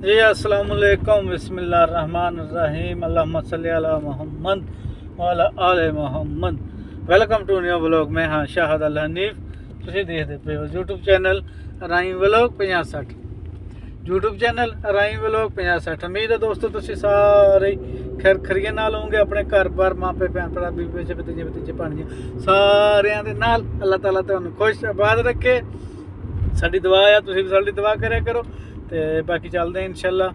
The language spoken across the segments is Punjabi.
जी अस्सलाम वालेकुम बिस्मिल्लाहिर्रहमानिर्रहीम अल्लाहुम्मा सल्ली अला मुहम्मद व अला आले Muhammad. Welcome to new vlog. मैं हाँ शाहद अल हनीफ। ਤੁਸੀਂ ਦੇਖਦੇ ਪਏ ਹੋ YouTube channel rhyme vlog 5060 YouTube channel rhyme vlog 5060। ਉਮੀਦ ਹੈ ਦੋਸਤੋ ਤੁਸੀਂ ਸਾਰੇ ਖੈਰ ਖਰੀਏ ਨਾਲ ਹੋਵੋਗੇ, ਆਪਣੇ ਘਰ-ਬਾਰ ਮਾਪੇ ਭੈਣ ਭਰਾ ਬੀਬੀ ਬੱਚੇ ਭਤੀਜੇ ਭਾਣਜੇ ਸਾਰਿਆਂ ਦੇ ਨਾਲ ਅੱਲਾਹ ਤਾਲਾ ਤੁਹਾਨੂੰ ਖੁਸ਼ ਆਬਾਦ ਰੱਖੇ। ਸਾਡੀ ਦੁਆ ਆ, ਤੁਸੀਂ ਵੀ ਸਾਡੀ ਦੁਆ ਕਰਿਆ ਕਰੋ। ਤੇ ਬਾਕੀ ਚੱਲਦੇ ਹਾਂ ਇਨਸ਼ਾਅੱਲਾ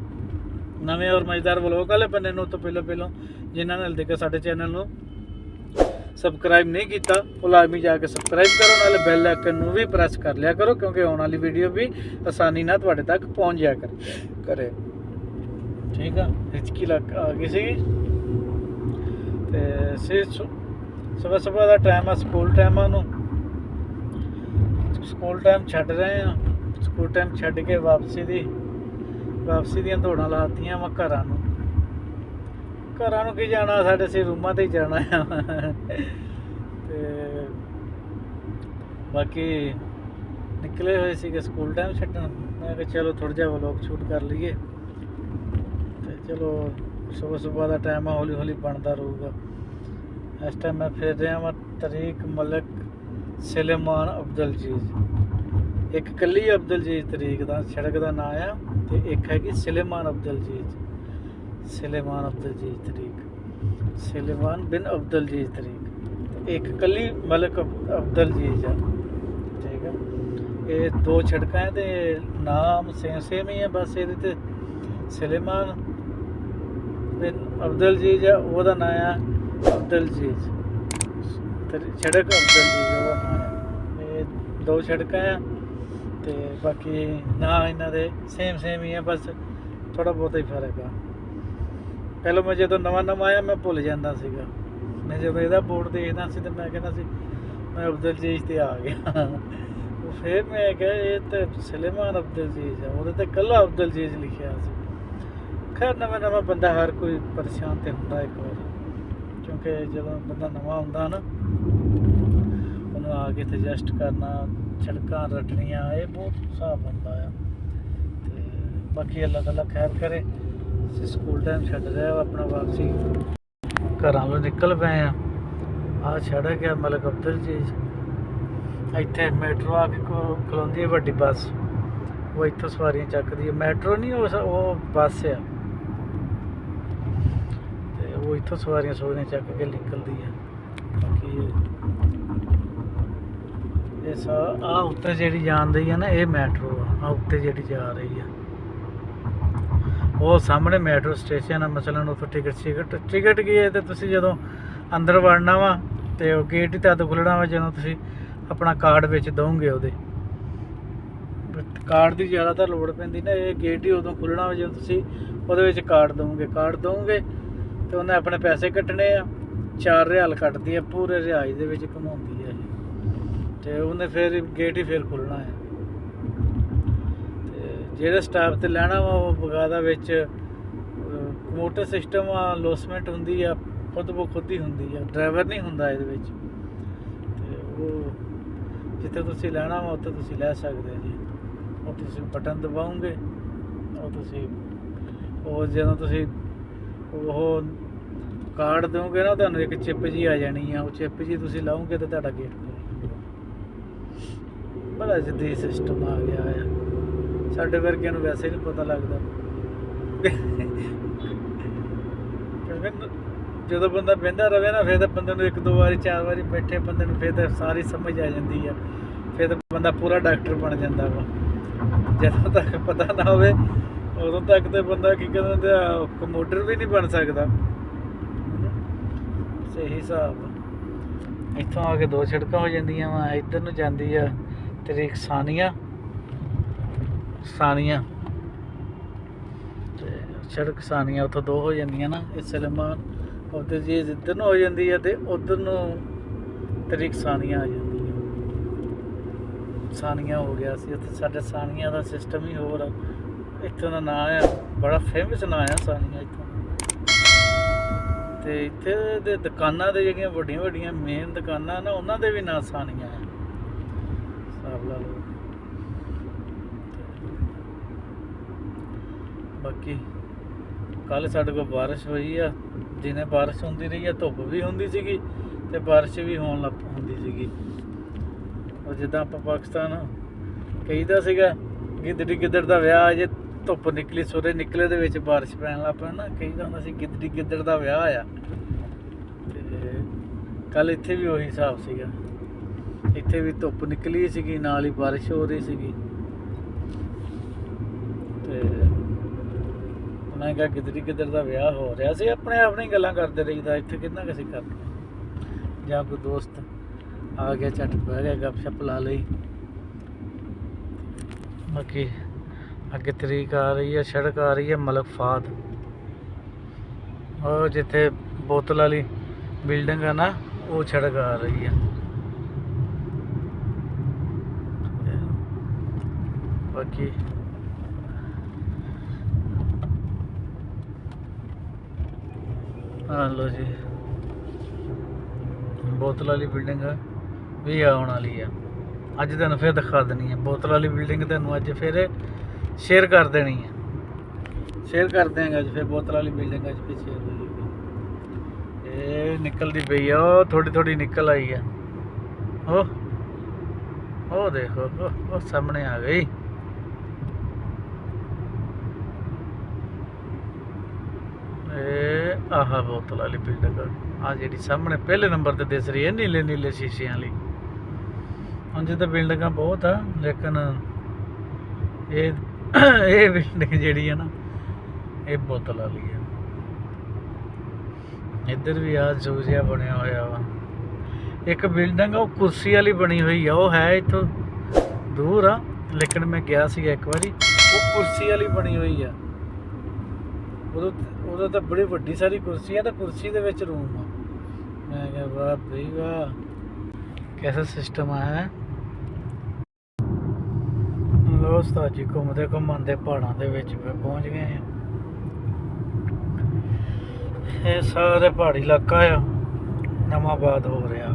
ਨਵੇਂ ਔਰ ਮਜ਼ੇਦਾਰ ਵਲੋਗ ਵਾਲੇ ਬੰਨੇ ਨੂੰ। ਤੋਂ ਪਹਿਲਾਂ ਜਿਨ੍ਹਾਂ ਨੇ ਹਲੇ ਤੱਕ ਸਾਡੇ ਚੈਨਲ ਨੂੰ ਸਬਸਕ੍ਰਾਈਬ ਨਹੀਂ ਕੀਤਾ ਉਹ ਲਾਜ਼ਮੀ ਜਾ ਕੇ ਸਬਸਕ੍ਰਾਈਬ ਕਰੋ, ਨਾਲੇ ਬੈਲ ਆਈਕਨ ਨੂੰ ਵੀ ਪ੍ਰੈਸ ਕਰ ਲਿਆ ਕਰੋ, ਕਿਉਂਕਿ ਆਉਣ ਵਾਲੀ ਵੀਡੀਓ ਵੀ ਆਸਾਨੀ ਨਾਲ ਤੁਹਾਡੇ ਤੱਕ ਪਹੁੰਚ ਜਾਇਆ ਕਰੇ। ਠੀਕ ਆ, ਹਿਚਕੀ ਲੱਗ ਆ ਗਈ ਸੀ ਤੇ ਸਵੇਰ ਦਾ ਟਾਈਮ ਆ, ਸਕੂਲ ਟਾਈਮ ਆ ਨੂੰ ਸਕੂਲ ਟਾਈਮ ਛੱਡ ਰਹੇ ਆ। ਸਕੂਲ ਟਾਈਮ ਛੱਡ ਕੇ ਵਾਪਸੀ ਦੀਆਂ ਦੌੜਾਂ ਲਾਤੀਆਂ ਵਾ ਘਰਾਂ ਨੂੰ ਕੀ ਜਾਣਾ, ਸਾਡੇ ਅਸੀਂ ਰੂਮਾਂ 'ਤੇ ਹੀ ਜਾਣਾ ਆ। ਤੇ ਬਾਕੀ ਨਿਕਲੇ ਹੋਏ ਸੀਗੇ ਸਕੂਲ ਟਾਈਮ ਛੱਡਣ। ਮੈਂ ਕਿਹਾ ਚਲੋ ਥੋੜ੍ਹਾ ਜਿਹਾ ਵਲੋਗ ਸ਼ੂਟ ਕਰ ਲਈਏ। ਤੇ ਚਲੋ ਸਵੇਰ ਦਾ ਟਾਈਮ ਆ, ਹੌਲੀ ਹੌਲੀ ਬਣਦਾ ਰਹੂਗਾ। ਇਸ ਟਾਈਮ ਮੈਂ ਫਿਰ ਰਿਹਾ ਵਾਂ ਤਰੀਕ ਮਲਕ ਸੁਲੇਮਾਨ ਅਬਦੁਲ ਜੀਜ਼। ਇੱਕ ਕੱਲੀ ਅਬਦੁਲ ਜੀਜ਼ ਤਰੀਕ ਦਾ ਸੜਕ ਦਾ ਨਾਂ ਆ, ਤੇ ਇੱਕ ਹੈਗੀ ਸੁਲੇਮਾਨ ਅਬਦੁਲ ਜੀਜ਼ ਤਰੀਕ, ਸੁਲੇਮਾਨ ਬਿਨ ਅਬਦੁਲ ਜੀਜ਼ ਤਰੀਕ। ਇੱਕ ਕੱਲੀ ਮਲਕ ਅਬਦੁਲ ਜੀਜ਼ ਆ। ਠੀਕ ਆ, ਇਹ ਦੋ ਸੜਕਾਂ ਹੈ ਤੇ ਨਾਮ ਸੇਮ ਹੀ ਹੈ, ਬਸ ਇਹਦੇ ਤੇ ਸੁਲੇਮਾਨ ਬਿਨ ਅਬਦੁਲ ਜੀਜ਼ ਆ, ਉਹਦਾ ਨਾਂ ਆ ਅਬਦੁਲ ਜੀਜ਼। ਸੜਕ ਅਬਦੁਲ ਜੀਜ਼ ਉਹਦਾ ਨਾਂ ਆ। ਇਹ ਦੋ ਸੜਕਾਂ ਆ ਤੇ ਬਾਕੀ ਨਾਂ ਇਹਨਾਂ ਦੇ ਸੇਮ ਹੀ ਆ, ਬਸ ਥੋੜ੍ਹਾ ਬਹੁਤਾ ਹੀ ਫਰਕ ਆ। ਪਹਿਲਾਂ ਮੈਂ ਜਦੋਂ ਨਵਾਂ ਆਇਆ ਮੈਂ ਭੁੱਲ ਜਾਂਦਾ ਸੀਗਾ। ਮੈਂ ਜਦੋਂ ਇਹਦਾ ਬੋਰਡ ਦੇਖਦਾ ਸੀ ਤਾਂ ਮੈਂ ਕਹਿੰਦਾ ਸੀ ਮੈਂ ਅਬਦੁਲ ਜੀਜ਼ 'ਤੇ ਆ ਗਿਆ। ਉਹ ਫਿਰ ਮੈਂ ਕਿਹਾ ਇਹ ਤਾਂ ਸੁਲੇਮਾਨ ਅਬਦੁਲ ਜੀਜ਼ ਆ, ਉਹਦੇ 'ਤੇ ਇਕੱਲਾ ਅਬਦੁਲ ਜੀਜ਼ ਲਿਖਿਆ ਸੀ। ਖੈਰ ਨਵਾਂ ਬੰਦਾ ਹਰ ਕੋਈ ਪਰੇਸ਼ਾਨ ਤਾਂ ਹੁੰਦਾ ਇੱਕ ਵਾਰੀ, ਕਿਉਂਕਿ ਜਦੋਂ ਬੰਦਾ ਨਵਾਂ ਹੁੰਦਾ ਨਾ ਉਹਨੂੰ ਆ ਕੇ ਐਡਜਸਟ ਕਰਨਾ, ਸੜਕਾਂ ਰੱਟਣੀਆਂ, ਇਹ ਬਹੁਤ ਹਿਸਾਬ ਹੁੰਦਾ ਆ। ਤੇ ਬਾਕੀ ਅੱਲਾਹ ਤਾਲਾ ਖੈਰ ਕਰੇ। ਅਸੀਂ ਸਕੂਲ ਟਾਈਮ ਛੱਡ ਰਿਹਾ ਆਪਣਾ, ਵਾਪਸੀ ਘਰਾਂ ਤੋਂ ਨਿਕਲ ਪਏ ਆ। ਆਹ ਸੜਕ ਆ ਮਲਕ ਅਬਦੁਲ ਜੀਜ਼। ਇੱਥੇ ਮੈਟਰੋ ਆ ਕੇ ਖਲੋਂਦੀ ਹੈ ਵੱਡੀ ਬੱਸ, ਉਹ ਇੱਥੋਂ ਸਵਾਰੀਆਂ ਚੱਕਦੀ ਹੈ। ਮੈਟਰੋ ਨਹੀਂ, ਉਹ ਬੱਸ ਆ, ਤੇ ਉਹ ਇੱਥੋਂ ਸਵਾਰੀਆਂ ਚੱਕ ਕੇ ਨਿਕਲਦੀ ਹੈ। ਬਾਕੀ ਇਹ ਆਹ ਉੱਤੇ ਜਿਹੜੀ ਜਾਂਦੀ ਹੈ ਨਾ, ਇਹ ਮੈਟਰੋ ਆ ਉੱਤੇ ਜਿਹੜੀ ਜਾ ਰਹੀ ਆ। ਉਹ ਸਾਹਮਣੇ ਮੈਟਰੋ ਸਟੇਸ਼ਨ ਆ। ਮਸਲਨ ਉੱਥੋਂ ਟਿਕਟ ਕੀ ਹੈ, ਤੇ ਤੁਸੀਂ ਜਦੋਂ ਅੰਦਰ ਵੜਨਾ ਵਾ ਤੇ ਉਹ ਗੇਟ ਹੀ ਤਦ ਖੁੱਲ੍ਹਣਾ ਵਾ ਜਦੋਂ ਤੁਸੀਂ ਆਪਣਾ ਕਾਰਡ ਵਿੱਚ ਦਓਗੇ। ਉਹਦੇ ਕਾਰਡ ਦੀ ਜ਼ਿਆਦਾਤਰ ਲੋੜ ਪੈਂਦੀ ਨਾ, ਇਹ ਗੇਟ ਹੀ ਉਦੋਂ ਖੁੱਲ੍ਹਣਾ ਵਾ ਜਦੋਂ ਤੁਸੀਂ ਉਹਦੇ ਵਿੱਚ ਕਾਰਡ ਦਓਗੇ ਤੇ ਉਹਨੇ ਆਪਣੇ ਪੈਸੇ ਕੱਟਣੇ ਆ। 4 ਰਿਆਲ ਕੱਟਦੀ ਆ, ਪੂਰੇ ਰਿਹਾਇਸ਼ ਦੇ ਵਿੱਚ ਘੁਮਾਉਂਦੀ ਆ ਇਹ, ਤੇ ਉਹਨੇ ਫਿਰ ਗੇਟ ਹੀ ਫਿਰ ਖੁੱਲ੍ਹਣਾ ਆ। ਜਿਹੜੇ ਸਟਾਫ 'ਤੇ ਲੈਣਾ ਵਾ ਉਹ ਬਕਾਇਦਾ ਵਿੱਚ ਕੰਪਿਊਟਰ ਸਿਸਟਮ ਆ, ਲੋਸਮੈਂਟ ਹੁੰਦੀ ਆ, ਖੁਦ ਹੀ ਹੁੰਦੀ ਆ, ਡਰਾਈਵਰ ਨਹੀਂ ਹੁੰਦਾ ਇਹਦੇ ਵਿੱਚ। ਤੇ ਉਹ ਜਿੱਥੇ ਤੁਸੀਂ ਲੈਣਾ ਵਾ ਉੱਥੇ ਤੁਸੀਂ ਲੈ ਸਕਦੇ ਜੀ। ਉਹ ਤੁਸੀਂ ਬਟਨ ਦਬਾਓਗੇ, ਜਦੋਂ ਤੁਸੀਂ ਉਹ ਕਾਰਡ ਦਿਓਗੇ ਨਾ, ਤੁਹਾਨੂੰ ਇੱਕ ਚਿੱਪ ਜੀ ਆ ਜਾਣੀ ਆ। ਉਹ ਚਿੱਪ ਜੀ ਤੁਸੀਂ ਲਾਓਗੇ ਤਾਂ ਤੁਹਾਡਾ ਗੇਟ ਖੁੱਲ੍ਹ ਜਾਊਗਾ। ਬੜਾ ਜਦੀਦ ਸਿਸਟਮ ਆ ਗਿਆ ਆ, ਸਾਡੇ ਵਰਗਿਆਂ ਨੂੰ ਵੈਸੇ ਨਹੀਂ ਪਤਾ ਲੱਗਦਾ। ਜਦੋਂ ਬੰਦਾ ਬਹਿੰਦਾ ਰਵੇ ਨਾ, ਫਿਰ ਤਾਂ ਬੰਦੇ ਨੂੰ 1-2 ਵਾਰੀ 4 ਵਾਰੀ ਬੈਠੇ ਬੰਦੇ ਨੂੰ ਫਿਰ ਤਾਂ ਸਾਰੀ ਸਮਝ ਆ ਜਾਂਦੀ ਆ। ਫਿਰ ਤਾਂ ਬੰਦਾ ਪੂਰਾ ਡਾਕਟਰ ਬਣ ਜਾਂਦਾ ਵਾ। ਜਦੋਂ ਤੱਕ ਪਤਾ ਨਾ ਹੋਵੇ ਉਦੋਂ ਤੱਕ ਤਾਂ ਬੰਦਾ ਕੀ ਕਹਿੰਦੇ ਕੰਪਿਊਟਰ ਵੀ ਨਹੀਂ ਬਣ ਸਕਦਾ। ਸਹੀ ਹਿਸਾਬ। ਇੱਥੋਂ ਆ ਕੇ 2 ਸੜਕਾਂ ਹੋ ਜਾਂਦੀਆਂ ਵਾ। ਇੱਧਰ ਨੂੰ ਜਾਂਦੀ ਆ ਤਰੀਕ ਸਾਨੀਆ ਤੇ ਸੜਕ ਸਾਨੀਆ, ਉੱਥੋਂ 2 ਹੋ ਜਾਂਦੀਆਂ ਨਾ। ਇਹ ਸੁਲੇਮਾਨ ਅਬਦੁਲ ਜੀਜ਼ ਇੱਧਰ ਨੂੰ ਹੋ ਜਾਂਦੀ ਹੈ ਤੇ ਉੱਧਰ ਨੂੰ ਤਰੀਕ ਸਾਨੀਆ ਆ ਜਾਂਦੀ ਹੈ। ਸਾਨੀਆ ਹੋ ਗਿਆ ਸੀ ਉੱਥੇ। ਸਾਡੇ ਸਾਨੀਆ ਦਾ ਸਿਸਟਮ ਹੀ ਹੋਰ ਆ। ਇੱਥੋਂ ਦਾ ਨਾਂ ਆ, ਬੜਾ ਫੇਮਸ ਨਾਂ ਆ ਸਾਨੀਆ ਇੱਥੋਂ। ਤੇ ਇੱਥੇ ਦੇ ਦੁਕਾਨਾਂ ਦੇ ਜਿਹੜੀਆਂ ਵੱਡੀਆਂ ਮੇਨ ਦੁਕਾਨਾਂ ਨਾ, ਉਹਨਾਂ ਦੇ ਵੀ ਨਾਂ ਸਾਨੀਆ ਆ। ਹਿਸਾਬ ਲਾ ਲਓ। ਬਾਕੀ ਕੱਲ ਸਾਡੇ ਕੋਲ ਬਾਰਿਸ਼ ਹੋਈ ਆ, ਦਿਨੇ ਬਾਰਿਸ਼ ਹੁੰਦੀ ਰਹੀ ਆ, ਧੁੱਪ ਵੀ ਹੁੰਦੀ ਸੀਗੀ ਤੇ ਬਾਰਿਸ਼ ਵੀ ਹੁੰਦੀ ਸੀਗੀ। ਉਹ ਜਿੱਦਾਂ ਆਪਾਂ ਪਾਕਿਸਤਾਨ ਕਹੀਦਾ ਸੀਗਾ ਗਿੱਦੜੀ ਗਿੱਦੜ ਦਾ ਵਿਆਹ, ਜੇ ਧੁੱਪ ਨਿਕਲੀ ਸੂਰਜ ਨਿਕਲੇ ਦੇ ਵਿੱਚ ਬਾਰਿਸ਼ ਪੈਣ ਲੱਗ ਪਿਆ ਨਾ, ਕਹੀਦਾ ਹੁੰਦਾ ਸੀ ਗਿੱਦੜੀ ਗਿੱਦੜ ਦਾ ਵਿਆਹ ਆ। ਤੇ ਕੱਲ ਇੱਥੇ ਵੀ ਉਹੀ ਹਿਸਾਬ ਸੀਗਾ, ਇੱਥੇ ਵੀ ਧੁੱਪ ਨਿਕਲੀ ਸੀਗੀ, ਨਾਲ ਹੀ ਬਾਰਿਸ਼ ਹੋ ਰਹੀ ਸੀਗੀ। ਤੇ ਮੈਂ ਕਿਹਾ ਗਿੱਦੜੀ ਗਿੱਦੜ ਦਾ ਵਿਆਹ ਹੋ ਰਿਹਾ ਸੀ। ਆਪਣੇ ਆਪਣੀ ਗੱਲਾਂ ਕਰਦੇ ਰਹੀਦਾ, ਇੱਥੇ ਕਿੰਨਾ ਕੁ ਅਸੀਂ ਕਰਦੇ, ਜਾਂ ਕੋਈ ਦੋਸਤ ਆ ਗਿਆ ਝੱਟ ਬਹਿ ਗਿਆ, ਗੱਪ ਸ਼ੱਪ ਲਾ ਲਈ। ਬਾਕੀ ਅੱਗੇ ਤਰੀਕ ਆ ਰਹੀ ਹੈ, ਸੜਕ ਆ ਰਹੀ ਹੈ ਮਲਕ ਫਾਦ, ਉਹ ਜਿੱਥੇ ਬੋਤਲ ਵਾਲੀ ਬਿਲਡਿੰਗ ਆ ਨਾ, ਉਹ ਸੜਕ ਆ ਰਹੀ ਹੈ। ਬਾਕੀ ਹਾਂ ਲੋ ਜੀ, ਬੋਤਲ ਵਾਲੀ ਬਿਲਡਿੰਗ ਵੀ ਆਉਣ ਵਾਲੀ ਆ। ਅੱਜ ਤੁਹਾਨੂੰ ਫਿਰ ਦਿਖਾ ਦੇਣੀ ਹੈ ਬੋਤਲ ਵਾਲੀ ਬਿਲਡਿੰਗ, ਤੁਹਾਨੂੰ ਅੱਜ ਫਿਰ ਸ਼ੇਅਰ ਕਰ ਦੇਣੀ ਹੈ, ਸ਼ੇਅਰ ਕਰ ਦਿਆਂਗੇ ਅੱਜ ਫਿਰ ਬੋਤਲ ਵਾਲੀ ਬਿਲਡਿੰਗ ਅੱਜ ਫਿਰ ਸ਼ੇਅਰ ਹੋਏਗੀ। ਇਹ ਨਿਕਲਦੀ ਪਈ ਆ, ਉਹ ਥੋੜੀ ਥੋੜੀ ਨਿਕਲ ਆਈ ਆ, ਉਹ ਦੇਖੋ ਉਹ ਸਾਹਮਣੇ ਆ ਗਈ। ਇਹ ਆਹ ਬੋਤਲ ਵਾਲੀ ਬਿਲਡਿੰਗ ਆ ਜਿਹੜੀ ਸਾਹਮਣੇ ਪਹਿਲੇ ਨੰਬਰ ਤੇ ਦਿਸ ਰਹੀ ਹੈ, ਨੀਲੇ ਨੀਲੇ ਸ਼ੀਸ਼ਿਆਂ ਵਾਲੀ। ਉਂਝ ਤਾਂ ਬਿਲਡਿੰਗਾਂ ਬਹੁਤ ਆ, ਲੇਕਿਨ ਇਹ ਬਿਲਡਿੰਗ ਜਿਹੜੀ ਆ ਨਾ, ਇਹ ਬੋਤਲ ਵਾਲੀ ਆ। ਇੱਧਰ ਵੀ ਆ ਜ਼ੂ ਜਿਹਾ ਬਣਿਆ ਹੋਇਆ ਵਾ। ਇੱਕ ਬਿਲਡਿੰਗ ਉਹ ਕੁਰਸੀ ਵਾਲੀ ਬਣੀ ਹੋਈ ਆ, ਉਹ ਹੈ ਇੱਥੋਂ ਦੂਰ ਆ, ਲੇਕਿਨ ਮੈਂ ਗਿਆ ਸੀਗਾ ਇੱਕ ਵਾਰੀ, ਉਹ ਕੁਰਸੀ ਵਾਲੀ ਬਣੀ ਹੋਈ ਆ। ਉਦੋਂ ਤਾਂ ਬੜੀ ਵੱਡੀ ਸਾਰੀ ਕੁਰਸੀ ਆ, ਤਾਂ ਕੁਰਸੀ ਦੇ ਵਿੱਚ ਰੂਮ ਆ। ਮੈਂ ਕਿਹਾ ਵਾਹ ਬਈ ਵਾਹ, ਕੈਸਾ ਸਿਸਟਮ ਹੈ। ਲੋ ਉਸਤਾਦ ਜੀ ਘੁੰਮਦੇ ਘੁੰਮਾਉਂਦੇ ਪਹਾੜਾਂ ਦੇ ਵਿੱਚ ਪਹੁੰਚ ਗਏ ਆ। ਇਹ ਸਾਰੇ ਪਹਾੜੀ ਇਲਾਕਾ ਆ, ਨਵਾਂਬਾਦ ਹੋ ਰਿਹਾ,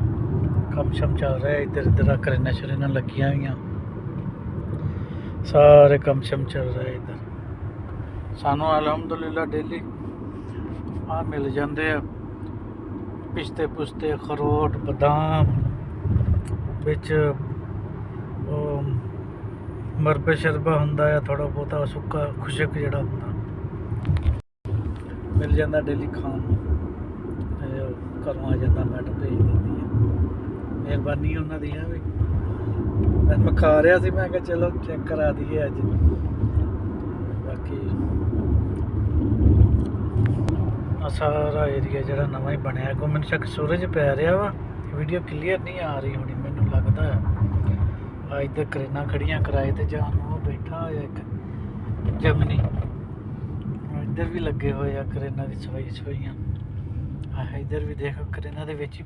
ਕੰਮ ਸ਼ਮ ਚੱਲ ਰਿਹਾ। ਇੱਧਰ ਇੱਧਰ ਕਰੇਨਾਂ ਸ਼ਰੇਨਾਂ ਲੱਗੀਆਂ ਹੋਈਆਂ, ਸਾਰੇ ਕੰਮ ਸ਼ਮ ਚੱਲ ਰਿਹਾ ਇੱਧਰ। ਸਾਨੂੰ ਅਲਹਮਦੁਲਿਲਾ ਡੇਲੀ ਆ ਮਿਲ ਜਾਂਦੇ ਆ ਪਿਸਤੇ ਪੁਸਤੇ, ਅਖਰੋਟ, ਬਦਾਮ, ਵਿੱਚ ਉਹ ਮਰਬੇ ਸ਼ਰਬਾ ਹੁੰਦਾ ਆ, ਥੋੜਾ ਬਹੁਤਾ ਸੁੱਕਾ ਖੁਸ਼ਕ ਜਿਹੜਾ ਹੁੰਦਾ ਮਿਲ ਜਾਂਦਾ ਡੇਲੀ ਖਾਣ ਨੂੰ। ਘਰੋਂ ਆ ਜਾਂਦਾ, ਮੈਡਮ ਭੇਜ ਦਿੰਦੀ ਆ, ਮਿਹਰਬਾਨੀ ਉਹਨਾਂ ਦੀ ਆ ਵੀ। ਮੈਂ ਖਾ ਰਿਹਾ ਸੀ, ਮੈਂ ਕਿਹਾ ਚਲੋ ਚੈੱਕ ਕਰਾ ਦਈਏ ਅੱਜ। ਬਾਕੀ ਸਾਰਾ ਏਰੀਆ ਜਿਹੜਾ ਨਵਾਂ ਹੀ ਬਣਿਆ, ਕੋ ਮੈਨੂੰ ਸ਼ੱਕ ਸੂਰਜ ਪੈ ਰਿਹਾ ਵਾ, ਵੀਡੀਓ ਕਲੀਅਰ ਨਹੀਂ ਆ ਰਹੀ ਹੋਣੀ ਮੈਨੂੰ ਲੱਗਦਾ। ਆ ਇੱਧਰ ਕਰੇਨਾਂ ਖੜੀਆਂ ਕਿਰਾਏ ਤੇ ਜਾਣ ਨੂੰ, ਉਹ ਬੈਠਾ ਹੋਇਆ ਇੱਕ ਜਮਨੀ, ਇੱਧਰ ਵੀ ਲੱਗੇ ਹੋਏ ਆ ਕਰੇਨਾਂ ਦੀ ਸਫਾਈਆਂ। ਆਹ ਇੱਧਰ ਵੀ ਦੇਖੋ ਕਰੇਨਾਂ ਦੇ ਵਿੱਚ ਹੀ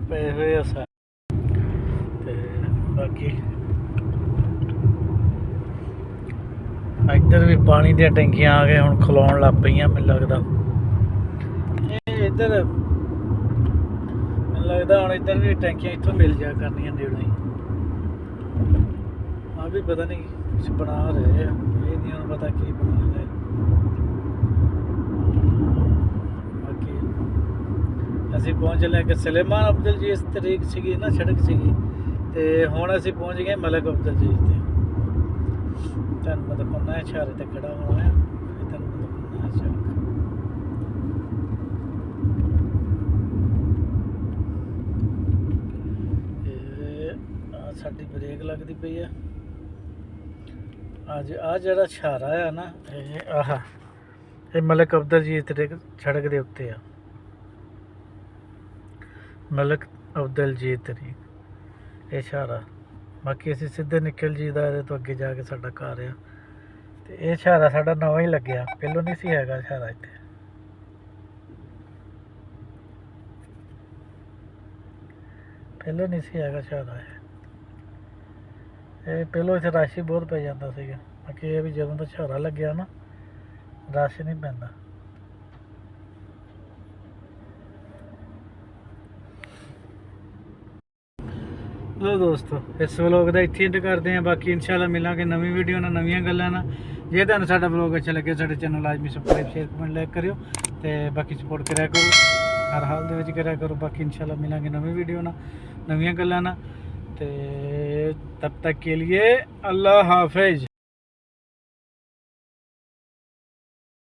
ਪਏ ਹੋਏ ਆ ਸਾਰੇ। ਤੇ ਬਾਕੀ ਇੱਧਰ ਵੀ ਪਾਣੀ ਦੀਆਂ ਟੈਂਕੀਆਂ ਆ ਗਏ, ਹੁਣ ਖਲੋਣ ਲੱਗ ਪਈਆਂ ਮੈਨੂੰ ਲੱਗਦਾ। ਇਹ ਇੱਧਰ ਮੈਨੂੰ ਲੱਗਦਾ ਹੁਣ ਇੱਧਰ ਵੀ ਟੈਂਕੀਆਂ ਇੱਥੋਂ ਮਿਲ ਜਾ ਕਰਨੀਆਂ ਨੇੜੇ ਹੀ। ਆ ਵੀ ਪਤਾ ਨਹੀਂ ਕੁਛ ਬਣਾ ਰਹੇ ਆ, ਇਹ ਨਹੀਂ ਹੁਣ ਪਤਾ ਕੀ ਬਣਾ ਰਹੇ। ਬਾਕੀ ਅਸੀਂ ਪਹੁੰਚ ਲਿਆ ਕਿ ਸੁਲੇਮਾਨ ਅਬਦੁਲ ਜੀ ਇਸ ਤਰੀਕ ਸੀਗੀ ਨਾ, ਸੜਕ ਸੀਗੀ, ਤੇ ਹੁਣ ਅਸੀਂ ਪਹੁੰਚ ਗਏ ਮਲਕ ਅਬਦੁਲ ਜੀ ਤੇ। ਤੁਹਾਨੂੰ ਮੈਂ ਦਿਖਾਉਣਾ ਹੈ, ਇਸ਼ਾਰੇ ਤੇ ਖੜਾ ਹੋਣਾ ਹੈ, ਤੁਹਾਨੂੰ ਮੈਂ ਦਿਖਾਉਣਾ ਹੈ ਸੜਕ। ਇਹ ਸਾਡੀ ਬ੍ਰੇਕ ਲੱਗਦੀ ਪਈ ਆ ਅੱਜ। ਆ ਜਿਹੜਾ ਇਸ਼ਾਰਾ ਆ ਨਾ, ਇਹ ਮਲਕ ਅਬਦੁਲ ਜੀ ਤਰੀਕ ਸੜਕ ਦੇ ਉੱਤੇ ਆ, ਮਲਕ ਅਬਦੁਲ ਜੀ ਤਰੀਕ ਇਹ ਇਸ਼ਾਰਾ। ਬਾਕੀ ਅਸੀਂ ਸਿੱਧੇ ਨਿਕਲ ਜੀਦਾ ਇਹਦੇ ਤੋਂ, ਅੱਗੇ ਜਾ ਕੇ ਸਾਡਾ ਘਰ ਆ। ਤੇ ਇਹ ਇਸ਼ਾਰਾ ਸਾਡਾ ਨਵਾਂ ਹੀ ਲੱਗਿਆ, ਪਹਿਲੋਂ ਨਹੀਂ ਸੀ ਹੈਗਾ ਇਸ਼ਾਰਾ ਇੱਥੇ। ਪਹਿਲੋਂ ਨਹੀਂ ਸੀ ਹੈਗਾ ਇਸ਼ਾਰਾ ਇਹ ਪਹਿਲੋਂ ਇੱਥੇ ਰਸ਼ ਹੀ ਬਹੁਤ ਪੈ ਜਾਂਦਾ ਸੀਗਾ। ਬਾਕੀ ਇਹ ਵੀ ਜਦੋਂ ਦਾ ਇਸ਼ਾਰਾ ਲੱਗਿਆ ਨਾ, ਰਸ਼ ਨਹੀਂ ਪੈਂਦਾ। ਲੋ ਦੋਸਤੋ ਇਸ ਵਲੋਗ ਦਾ ਇੱਥੇ ਐਂਡ ਕਰਦੇ ਹਾਂ। ਬਾਕੀ ਇਨਸ਼ਾਅੱਲਾ ਮਿਲਾਂਗੇ ਨਵੀਂ ਵੀਡੀਓ ਨਾਲ ਨਵੀਆਂ ਗੱਲਾਂ ਨਾਲ। ਜੇ ਤੁਹਾਨੂੰ ਸਾਡਾ ਵਲੋਗ ਅੱਛਾ ਲੱਗੇ ਸਾਡੇ ਚੈਨਲ ਲਾਜ਼ਮੀ ਸਬਸਕ੍ਰਾਈਬ ਸ਼ੇਅਰ ਕਮੈਂਟ ਲਾਈਕ ਕਰਿਓ ਤੇ ਬਾਕੀ ਸਪੋਰਟ ਕਰਿਆ ਕਰੋ, ਹਰ ਹਾਲ ਦੇ ਵਿੱਚ ਕਰਿਆ ਕਰੋ। ਬਾਕੀ ਇਨਸ਼ਾਅੱਲਾ ਮਿਲਾਂਗੇ ਨਵੀਂ ਵੀਡੀਓ ਨਾਲ ਨਵੀਆਂ ਗੱਲਾਂ ਨਾਲ ਤੇ ਤਬ ਤੱਕ ਕੇ लिए अल्लाह हाफिज।